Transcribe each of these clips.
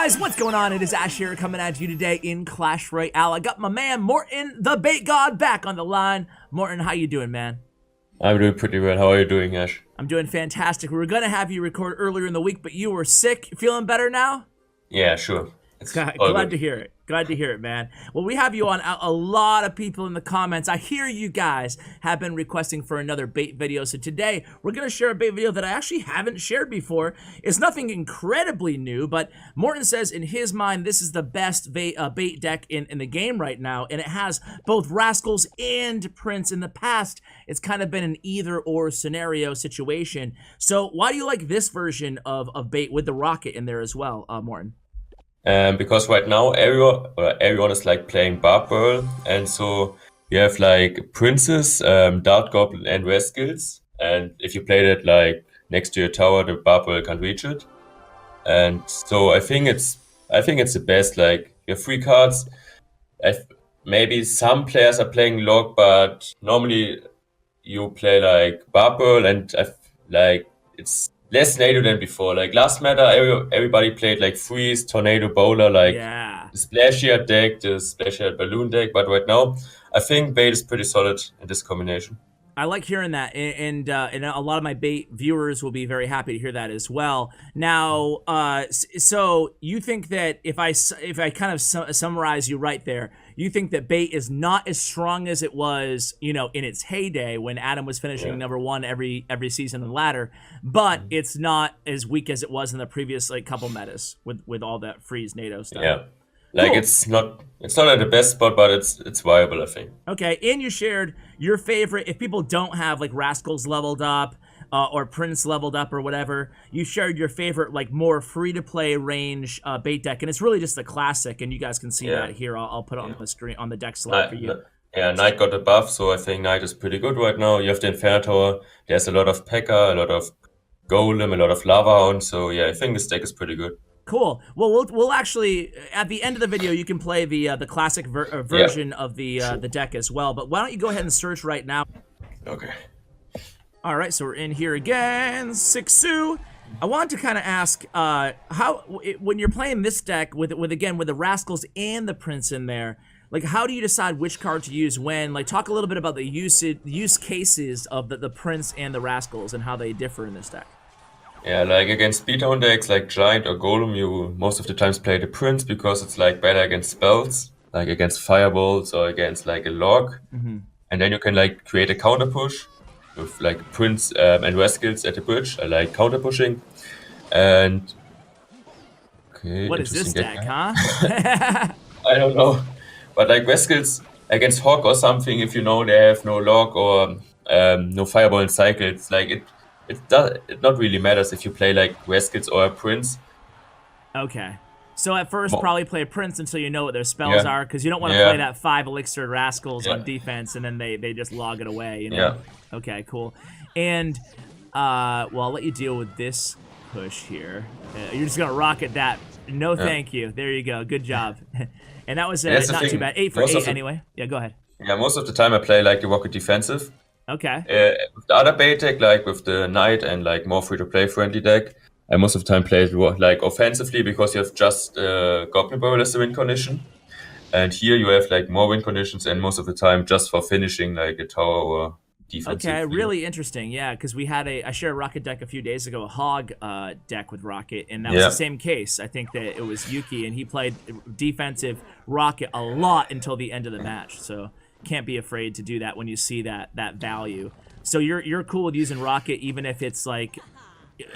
guys, what's going on? It is Ash here coming at you today in Clash Royale. I got my man Morten, the bait god, back on the line. Morten, how you doing, man? I'm doing pretty well. How are you doing, Ash? I'm doing fantastic. We were going to have you record earlier in the week, but you were sick. Feeling better now? Yeah, sure. Glad to hear it. Glad to hear it, man. Well, we have you on. A lot of people in the comments, I hear you guys have been requesting for another bait video. So today, we're going to share a bait video that I actually haven't shared before. It's nothing incredibly new, but Morten says in his mind, this is the best bait deck in the game right now. And it has both Rascals and Prince. In the past, it's kind of been an either-or scenario situation. So why do you like this version of bait with the rocket in there as well, Morten? Because right now everyone is like playing Barbell, and so you have like Princes, Dart Goblin, and Rascals. And if you play that like next to your tower, the Barbell can't reach it. And so I think it's the best. Like you have 3 cards. Maybe some players are playing Log, but normally you play like Barbell, and like it's less NATO than before. Like last meta, everybody played like Freeze, Tornado, Bowler, like the Splashier deck, the Splashier Balloon deck. But right now, I think bait is pretty solid in this combination. I like hearing that, and a lot of my bait viewers will be very happy to hear that as well. Now, so you think that if I kind of summarize you right there, you think that bait is not as strong as it was, you know, in its heyday when Adam was finishing #1 every season and ladder, but it's not as weak as it was in the previous like couple metas with all that freeze NATO stuff. Yeah. Like it's not at the best spot, but it's viable, I think. Okay, and you shared your favorite. If people don't have like Rascals leveled up or Prince leveled up or whatever, you shared your favorite like more free to play range bait deck, and it's really just the classic. And you guys can see that here. I'll put it on the screen on the deck slide for you. Yeah, Knight got a buff, so I think Knight is pretty good right now. You have the Inferno Tower. There's a lot of P.E.K.K.A., a lot of Golem, a lot of Lava Hound. So yeah, I think this deck is pretty good. Cool. Well, we'll actually at the end of the video you can play the classic version of the deck as well. But why don't you go ahead and search right now? Okay. All right, so we're in here again. Sixu. I wanted to kind of ask when you're playing this deck with the Rascals and the Prince in there, like how do you decide which card to use when? Like talk a little bit about the use cases of the Prince and the Rascals and how they differ in this deck. Yeah, like against speedhound decks like Giant or Golem, you most of the times play the Prince because it's like better against spells, like against fireballs or against like a log. And then you can like create a counter push with like Prince and Rascals at the bridge. I like counter pushing. And okay, what is this deck, huh? I don't know, but like Rascals against Hawk or something, if you know they have no log or no fireball in cycle, it's like it not really matters if you play like Rascals or a Prince. Okay. So at first, probably play a Prince until you know what their spells are, because you don't want to play that 5 elixir Rascals on defense and then they just log it away. You know? Yeah. Okay, cool. And well, I'll let you deal with this push here. You're just gonna rocket that. No, thank you. There you go. Good job. And that was not too bad. 8 for 8 anyway. Yeah, go ahead. Yeah, most of the time I play like the rocket defensive. Okay. With the other bait deck, like with the Knight and like more free-to-play friendly deck, I most of the time play it like offensively because you have just Goblin Barrel as the win condition. And here you have like more win conditions and most of the time just for finishing like a tower or defensive. Okay, really interesting. Yeah, because I shared a Rocket deck a few days ago, a Hog deck with Rocket, and that was the same case. I think that it was Yuki, and he played defensive Rocket a lot until the end of the match. So can't be afraid to do that when you see that value. So you're cool with using Rocket even if it's like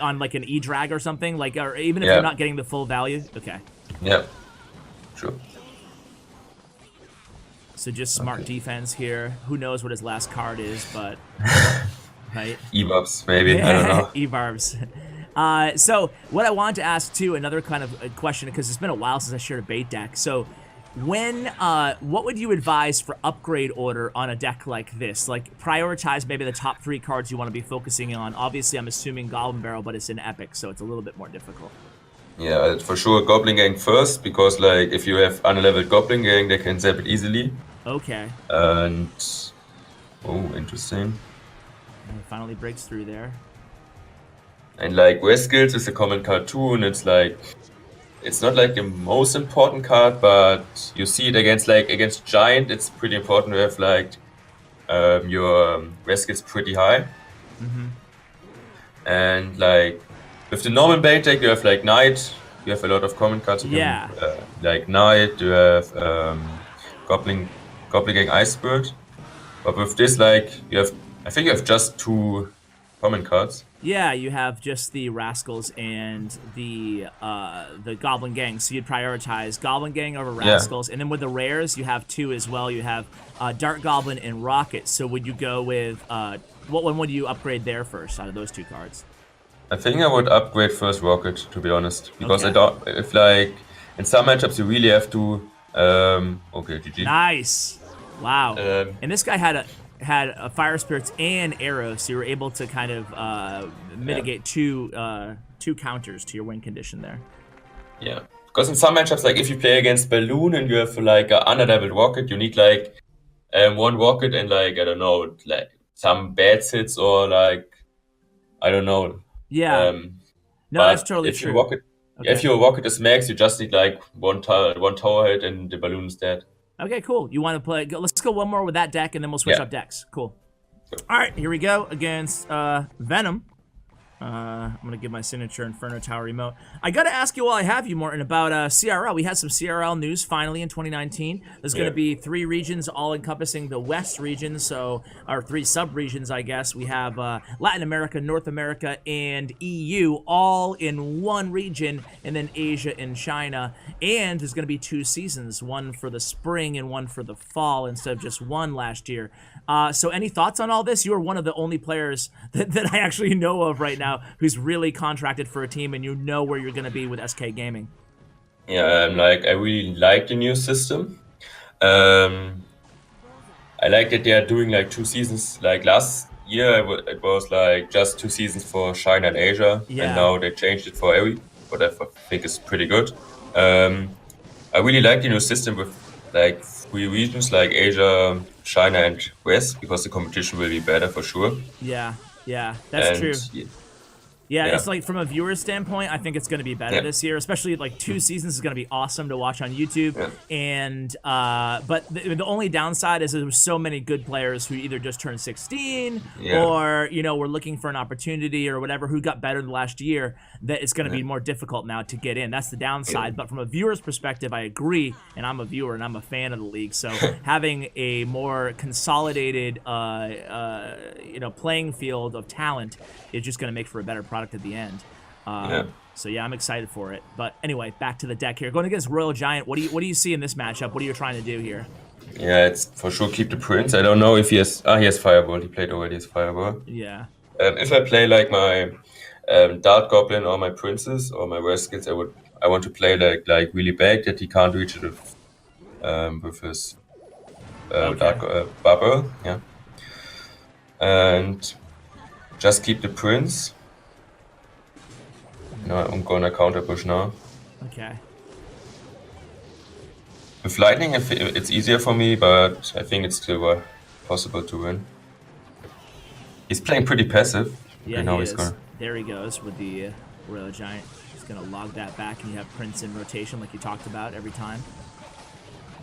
on like an E-drag or something, like, or even if you're not getting the full value. Okay. Yeah. Sure. So just smart defense here. Who knows what his last card is, but right. E-barbs maybe. I don't know. E-barbs. So what I wanted to ask too, another kind of a question, because it's been a while since I shared a bait deck. So what would you advise for upgrade order on a deck like this? Like prioritize maybe the top 3 cards you want to be focusing on. Obviously, I'm assuming Goblin Barrel, but it's in Epic, so it's a little bit more difficult. Yeah, for sure Goblin Gang first, because like if you have unleveled Goblin Gang, they can zap it easily. Okay. And interesting. And it finally breaks through there. And like Rascals is a common card too, and it's like it's not like the most important card, but you see it against Giant. It's pretty important to have like your Rascals pretty high, and like with the normal bait deck, you have like Knight. You have a lot of common cards. You Yeah. can, like Knight. You have Goblin Gang Icebird. But with this, like I think you have just 2 common cards. Yeah, you have just the Rascals and the Goblin Gang, so you'd prioritize Goblin Gang over Rascals, and then with the rares, you have 2 as well. You have Dart Goblin and Rocket. So would you go with what one would you upgrade there first out of those 2 cards? I think I would upgrade first Rocket, to be honest, because Okay. I don't. If like in some matchups you really have to. Okay, GG. Nice. Wow. And this guy had a Fire Spirits and Arrow, so you were able to kind of mitigate 2 counters to your win condition there. Yeah, because in some matchups, like if you play against Balloon and you have like an underleveled Rocket, you need like 1 Rocket and like I don't know, like some bad hits or like I don't know. Yeah. No, but that's totally if true. Your Rocket, Okay. if your Rocket is max, you just need like one tower hit and the Balloon is dead. Okay, cool. You want to play? Let's go one more with that deck, and then we'll switch up decks. Cool. All right, here we go against Venom. I'm gonna give my signature Inferno Tower emote. I gotta ask you while I have you, Morten, about CRL. We had some CRL news finally in 2019. There's gonna be 3 regions, all encompassing the West region, so or 3 sub-regions, I guess. We have Latin America, North America, and EU, all in one region, and then Asia and China. And there's gonna be 2 seasons, one for the spring and one for the fall, instead of just one last year. So any thoughts on all this? You are one of the only players that I actually know of right now who's really contracted for a team, and you know where you're going to be with SK Gaming. Yeah, like I really like the new system. I like that they are doing like 2 seasons. Like last year, it was like just 2 seasons for China and Asia, and now they changed it for every, what I think is pretty good. I really like the new system with like 3 regions like Asia, China, and West, because the competition will be better for sure. Yeah, that's true. Yeah, Yeah. it's like from a viewer standpoint, I think it's going to be better this year, especially like 2 seasons is going to be awesome to watch on YouTube. And but the only downside is there's so many good players who either just turned 16 or were looking for an opportunity or whatever, who got better the last year, that it's going to be more difficult now to get in. That's the downside. But from a viewer's perspective, I agree, and I'm a viewer and I'm a fan of the league. So having a more consolidated playing field of talent is just going to make for a better product at the end. So yeah, I'm excited for it. But anyway, back to the deck here. Going against Royal Giant, what do you see in this matchup? What are you trying to do here? Yeah, it's for sure keep the Prince. I don't know if he has Fireball. He played already his Fireball. Yeah. If I play like my Dart Goblin or my Princess or my Rascals, I want to play like really big that he can't reach it with his Dark Bubble. Yeah. And just keep the Prince. No, I'm gonna counter push now. Okay. With Lightning, it's easier for me, but I think it's still possible to win. He's playing pretty passive. Yeah, now he he's is. gonna... There he goes with the Royal Giant. He's going to log that back, and you have Prince in rotation like you talked about every time.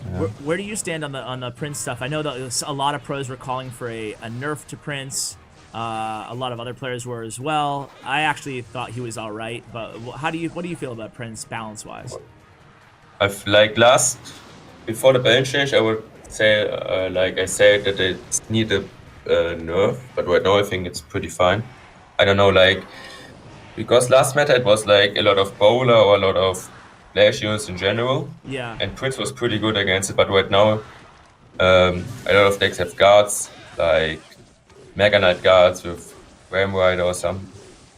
Yeah. Where do you stand on the Prince stuff? I know that a lot of pros were calling for a nerf to Prince. A lot of other players were as well. I actually thought he was all right, but what do you feel about Prince balance-wise? I've before the balance change, I would say I said that it needed a nerf, but right now I think it's pretty fine. I don't know, because last meta it was like a lot of bowler or a lot of flash units in general. Yeah. And Prince was pretty good against it, but right now a lot of decks have guards, like Mega Knight guards with Ram Rider or some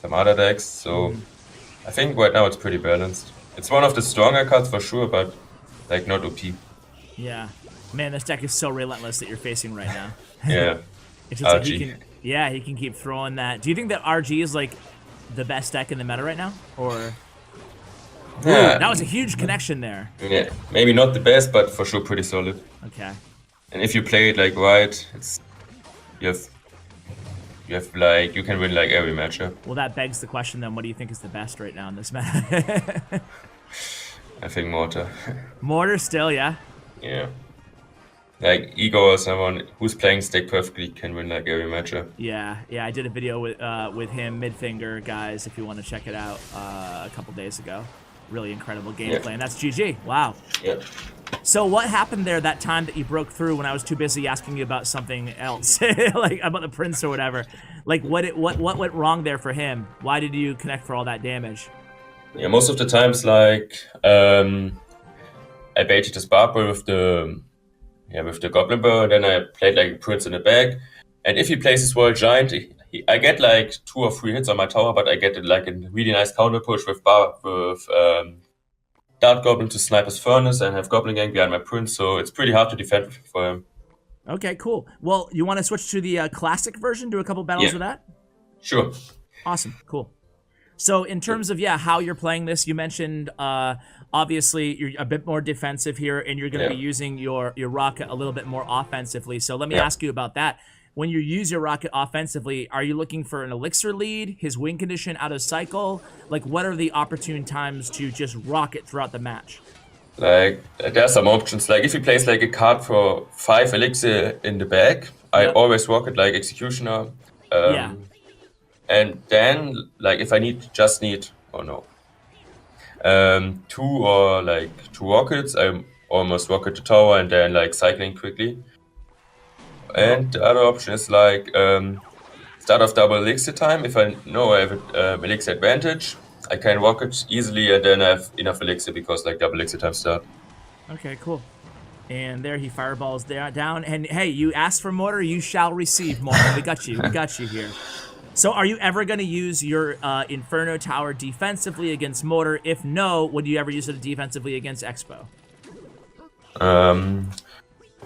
other decks. So I think right now it's pretty balanced. It's one of the stronger cards for sure, but like not OP. Yeah. Man, this deck is so relentless that you're facing right now. Yeah. It's just like he can keep throwing that. Do you think that RG is like the best deck in the meta right now? Or that was a huge connection there. Yeah, maybe not the best, but for sure pretty solid. Okay. And if you play it like right, you can win like every matchup. Well, that begs the question then, what do you think is the best right now in this meta? I think Mortar. Mortar still, yeah. Yeah. Like Igor or someone who's playing Stake perfectly can win like every matchup. Yeah, I did a video with him, Midfinger, guys, if you want to check it out, a couple days ago. Really incredible gameplay, and that's GG. Wow. Yeah. So what happened there that time that you broke through when I was too busy asking you about something else, like about the prince or whatever? Like what went wrong there for him? Why did you connect for all that damage? Yeah, most of the times like I baited this barbell with the goblin bird, and then I played like a prince in the back. And if he plays his royal giant, I get like 2 or 3 hits on my tower, but I get like a really nice counter push with Dart Goblin to snipe his furnace and have Goblin Gang behind my prince, so it's pretty hard to defend for him. Okay, cool. Well, you want to switch to the classic version? Do a couple battles with that? Sure. Awesome, cool. So in terms of how you're playing this, you mentioned obviously you're a bit more defensive here, and you're going to be using your rocket a little bit more offensively. So let me ask you about that. When you use your rocket offensively, are you looking for an elixir lead, his win condition out of cycle? Like, what are the opportune times to just rocket throughout the match? Like, there are some options. Like, if he plays like a card for 5 elixir in the back, I always rocket like Executioner. And then, like, if I just need 2 or like 2 rockets, I almost rocket the tower and then like cycling quickly. And the other option is like start off double elixir time. If I know I have elixir advantage, I can rocket easily, and then I have enough elixir because like double elixir time start. Okay, cool. And there he fireballs down. And hey, you asked for mortar, you shall receive, Morten. We got you. We got you here. So are you ever going to use your Inferno Tower defensively against mortar? If no, would you ever use it defensively against Expo?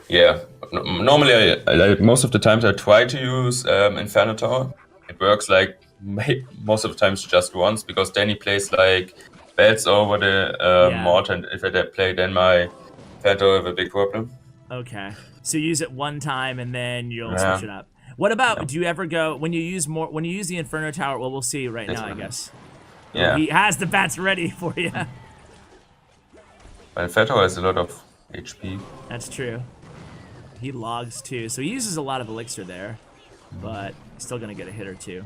Yeah, normally I most of the times I try to use Inferno Tower. It works like most of the times just once, because then he plays like belts over the Mortar, and if I play then my Inferno Tower have a big problem. Okay, so you use it one time and then you'll switch it up. What about, do you ever go, when you use the Inferno Tower, well, we'll see right now, I guess. Yeah. He has the bats ready for you. But Inferno Tower has a lot of HP. That's true. He logs too, so he uses a lot of elixir there, but he's still gonna get a hit or two.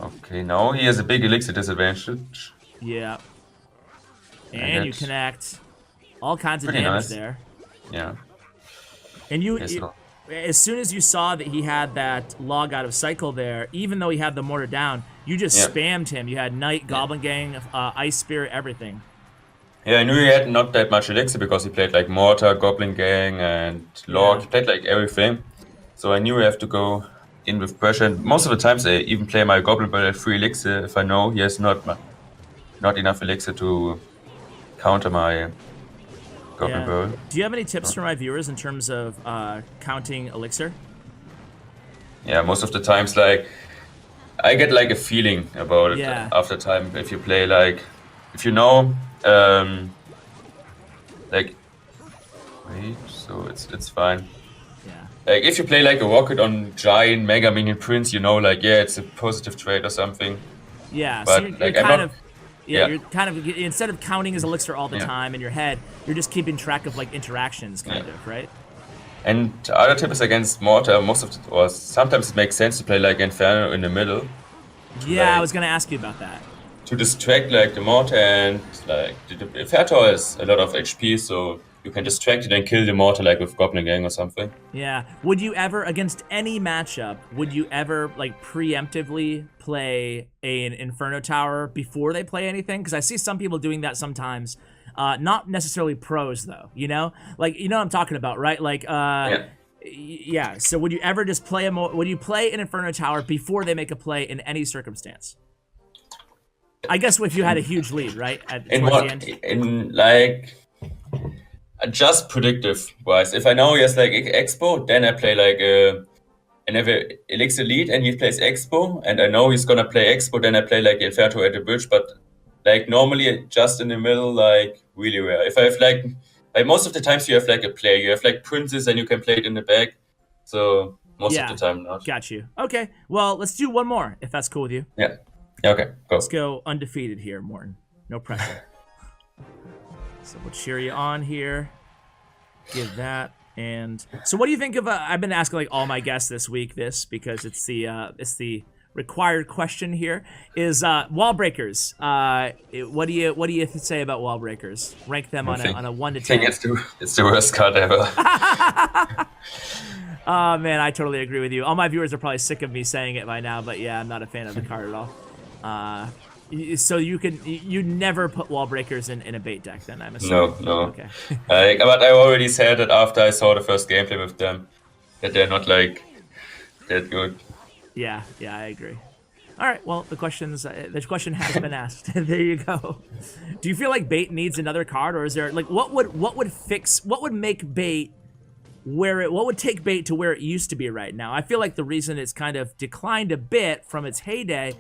Okay, now he has a big elixir disadvantage. Yeah. And you connect. All kinds of damage there. Yeah. And as soon as you saw that he had that log out of cycle there, even though he had the mortar down, you just spammed him. You had Knight, Goblin Gang, Ice Spirit, everything. Yeah, I knew he had not that much elixir because he played like Mortar, Goblin Gang, and Log. He played like everything. So I knew I have to go in with pressure. And most of the times I even play my Goblin Bird at 3 elixir if I know he has not enough elixir to counter my Goblin Bird. Do you have any tips for my viewers in terms of counting elixir? Yeah, most of the times like I get like a feeling about it after time. If you play like, if you know, like, wait, so it's fine. Yeah. Like if you play like a rocket on giant mega minion prince, you know, like it's a positive trade or something. Yeah. But so you're like you're kind of, instead of counting his elixir all the time in your head, you're just keeping track of like interactions, kind of, right? And the other tip is against Mortar. Or sometimes it makes sense to play like Inferno in the middle. Yeah, like, I was gonna ask you about that. To distract like the Mortar, and like the Inferno has a lot of HP, so you can distract it and kill the Mortar like with Goblin Gang or something. Yeah. Would you ever, against any matchup, would you ever like preemptively play an Inferno Tower before they play anything? Because I see some people doing that sometimes. Not necessarily pros though, you know? Like, you know what I'm talking about, right? Like, yeah. So would you ever just play would you play an Inferno Tower before they make a play in any circumstance? I guess if you had a huge lead, right? In like, just predictive wise. If I know he has like Expo, then I play like and have an elixir lead and he plays Expo, and I know he's gonna play Expo, then I play like Inferno at the bridge, but like normally just in the middle, like really rare. If I have like most of the times you have like a player, you have like princes and you can play it in the back. So most of the time not. Got you. Okay, well, let's do one more if that's cool with you. Yeah, okay, go. Let's go undefeated here, Morten. No pressure. So we'll cheer you on here. Give that. And so what do you think of, I've been asking like all my guests this week because it's the required question here, is wall breakers. What do you say about wall breakers? Rank them on a 1 to 10. I think it's the worst card ever. Oh man, I totally agree with you. All my viewers are probably sick of me saying it by now, but yeah, I'm not a fan of the card at all. So you never put wall breakers in a bait deck then, I'm assuming? No. Okay. But I already said that after I saw the first gameplay with them, that they're not like that good. Yeah, I agree. All right, well, the question has been asked. There you go. Do you feel like bait needs another card, or is there like what would make bait what would take bait to where it used to be right now? I feel like the reason it's kind of declined a bit from its heyday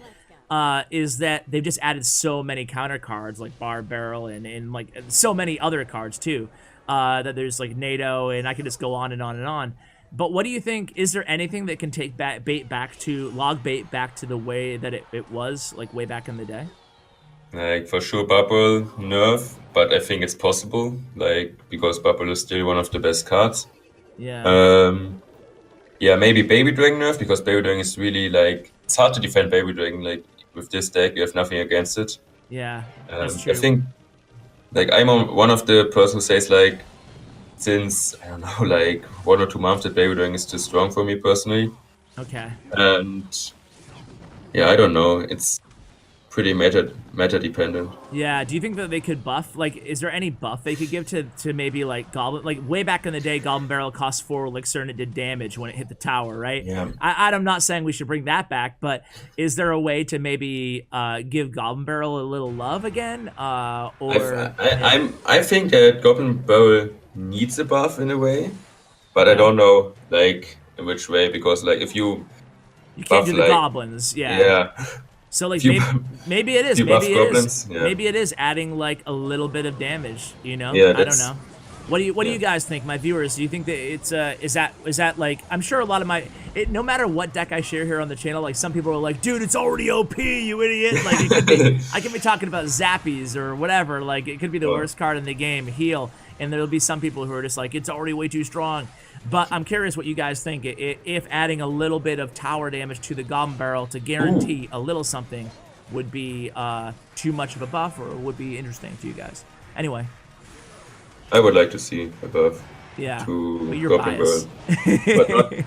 is that they've just added so many counter cards like Bar Barrel and like so many other cards too, that there's like NATO, and I could just go on and on and on. But what do you think? Is there anything that can take bait back to log bait back to the way that it was like way back in the day? Like for sure Bubble nerf, but I think it's possible, like because Bubble is still one of the best cards. Yeah. Yeah, maybe Baby Dragon nerf, because Baby Dragon is really like, it's hard to defend Baby Dragon. Like with this deck, you have nothing against it. Yeah, that's true. I think like I'm one of the person who says like, since I don't know, like 1 or 2 months, that Baby Dragon is too strong for me personally. Okay. And yeah, I don't know. It's pretty meta dependent. Yeah, do you think that they could buff? Like, is there any buff they could give to maybe like Goblin? Like way back in the day, Goblin Barrel cost 4 elixir and it did damage when it hit the tower, right? Yeah. I'm not saying we should bring that back, but is there a way to maybe give Goblin Barrel a little love again? I think that Goblin Barrel needs a buff in a way, but I don't know like in which way, because like if you can't do the like, goblins, yeah. So like maybe it is. Maybe it is adding like a little bit of damage. You know, yeah, I don't know. What do you guys think, my viewers? Do you think that it's is that like, I'm sure a lot of no matter what deck I share here on the channel, like some people are like, dude, it's already OP, you idiot. Like it could be, I could be talking about Zappies or whatever. Like it could be the worst card in the game, heal, and there'll be some people who are just like, it's already way too strong. But I'm curious what you guys think. If adding a little bit of tower damage to the Goblin Barrel to guarantee a little something would be too much of a buff, or would be interesting to you guys. Anyway. I would like to see a buff to Goblin Barrel.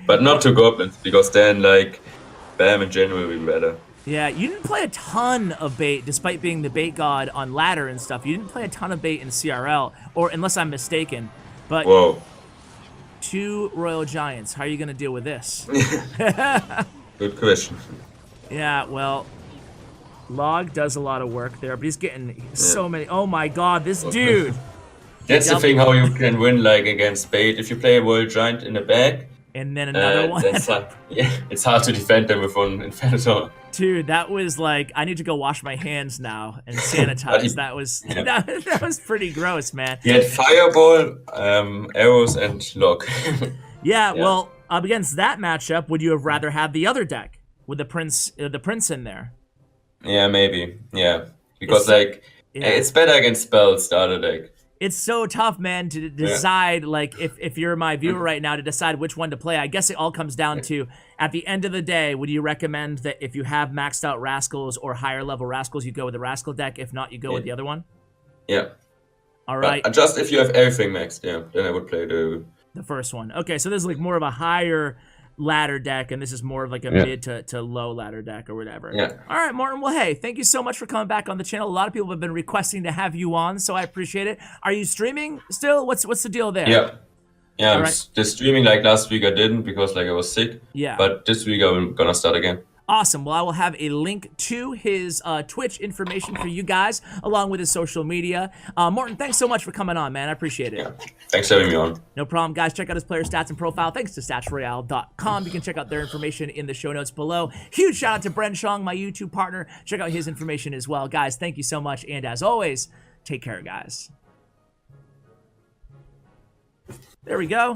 But not to Goblins, because then like Bam in general will be better. Yeah, you didn't play a ton of bait, despite being the bait god on ladder and stuff. You didn't play a ton of bait in CRL, or unless I'm mistaken. But whoa. 2 Royal Giants. How are you going to deal with this? Good question. Yeah, well, Log does a lot of work there, but he's getting so many. Oh my god, this dude. That's the thing, how you can win like against bait. If you play a Royal Giant in the back, and then another one. It's hard to defend them with one Infinitor. Dude, that was like, I need to go wash my hands now and sanitize. That was pretty gross, man. He had Fireball, arrows, and Lock. Yeah, well, up against that matchup, would you have rather had the other deck with the prince in there? Yeah, maybe. Yeah, because it's better against spells, the other deck. It's so tough, man, to decide, like, if you're my viewer right now, to decide which one to play. I guess it all comes down to, at the end of the day, would you recommend that if you have maxed out Rascals or higher level Rascals, you go with the Rascal deck? If not, you go with the other one? Yeah. All right. But just if you have everything maxed, then I would play the first one. Okay, so this is like more of a higher ladder deck, and this is more of like a mid to low ladder deck or whatever. Yeah. All right, Morten. Well, hey, thank you so much for coming back on the channel. A lot of people have been requesting to have you on, so I appreciate it. Are you streaming still? What's the deal there? Yeah. Yeah, I'm just streaming. Like last week I didn't, because like I was sick. Yeah. But this week I'm gonna start again. Awesome. Well, I will have a link to his Twitch information for you guys, along with his social media. Morten, thanks so much for coming on, man. I appreciate it. Yeah. Thanks for having me on. No problem, guys. Check out his player stats and profile. Thanks to statsroyale.com. You can check out their information in the show notes below. Huge shout out to Bren Chong, my YouTube partner. Check out his information as well. Guys, thank you so much. And as always, take care, guys. There we go.